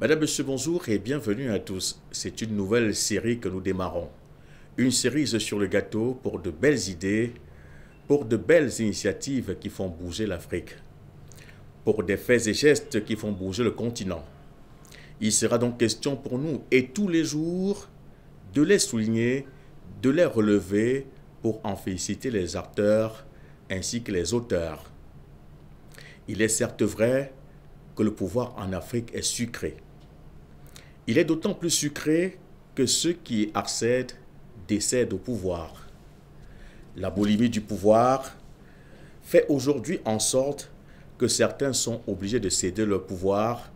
Madame, Monsieur, bonjour et bienvenue à tous. C'est une nouvelle série que nous démarrons. Une cerise sur le gâteau pour de belles idées, pour de belles initiatives qui font bouger l'Afrique, pour des faits et gestes qui font bouger le continent. Il sera donc question pour nous, et tous les jours, de les souligner, de les relever pour en féliciter les acteurs ainsi que les auteurs. Il est certes vrai que le pouvoir en Afrique est sucré. Il est d'autant plus sucré que ceux qui y accèdent décèdent au pouvoir. La boulimie du pouvoir fait aujourd'hui en sorte que certains sont obligés de céder leur pouvoir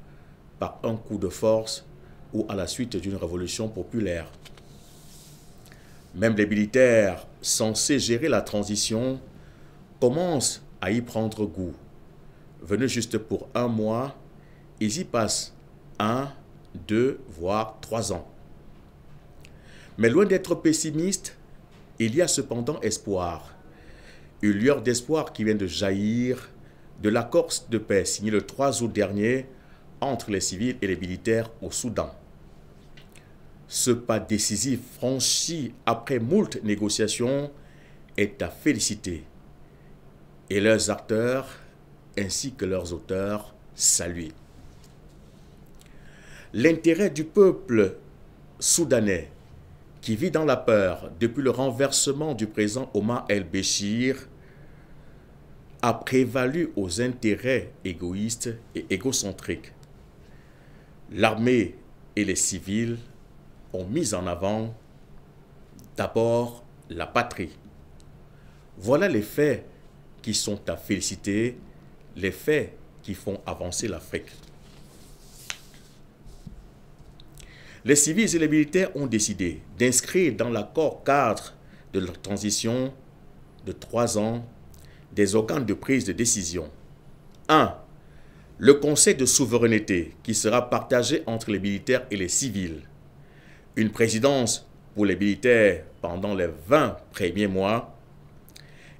par un coup de force ou à la suite d'une révolution populaire. Même les militaires censés gérer la transition commencent à y prendre goût. Venus juste pour un mois, ils y passent 1, 2, voire 3 ans. Mais loin d'être pessimiste, il y a cependant espoir. Une lueur d'espoir qui vient de jaillir de l'accord de paix signé le 3 août dernier entre les civils et les militaires au Soudan. Ce pas décisif franchi après moult négociations est à féliciter et leurs acteurs ainsi que leurs auteurs salués. L'intérêt du peuple soudanais qui vit dans la peur depuis le renversement du président Omar el-Béchir a prévalu aux intérêts égoïstes et égocentriques. L'armée et les civils ont mis en avant d'abord la patrie. Voilà les faits qui sont à féliciter, les faits qui font avancer l'Afrique. Les civils et les militaires ont décidé d'inscrire dans l'accord cadre de la transition de 3 ans des organes de prise de décision. 1. Le Conseil de souveraineté qui sera partagé entre les militaires et les civils. Une présidence pour les militaires pendant les 20 premiers mois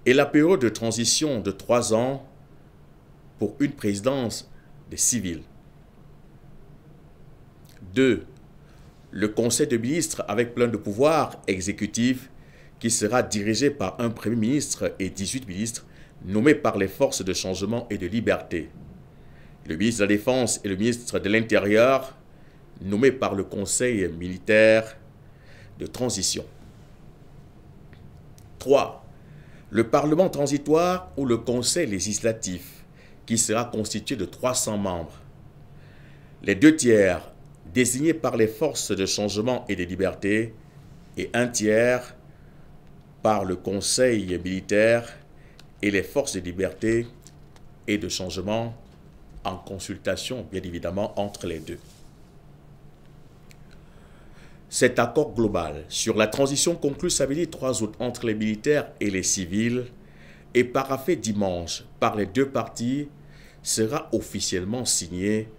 et la période de transition de 3 ans pour une présidence des civils. 2. Le Conseil de ministres avec plein de pouvoirs exécutifs qui sera dirigé par un Premier ministre et 18 ministres nommés par les forces de changement et de liberté. Le ministre de la Défense et le ministre de l'Intérieur nommés par le Conseil militaire de transition. 3. Le Parlement transitoire ou le Conseil législatif qui sera constitué de 300 membres. Les 2 tiers désignés par les forces de changement et de liberté et 1 tiers par le Conseil militaire et les forces de liberté et de changement en consultation, bien évidemment, entre les deux. Cet accord global sur la transition conclu samedi 3 août entre les militaires et les civils et paraphé dimanche par les 2 parties sera officiellement signé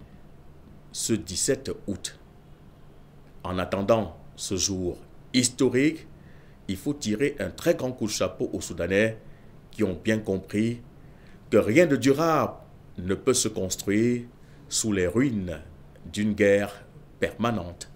ce 17 août. En attendant ce jour historique, il faut tirer un très grand coup de chapeau aux Soudanais qui ont bien compris que rien de durable ne peut se construire sous les ruines d'une guerre permanente.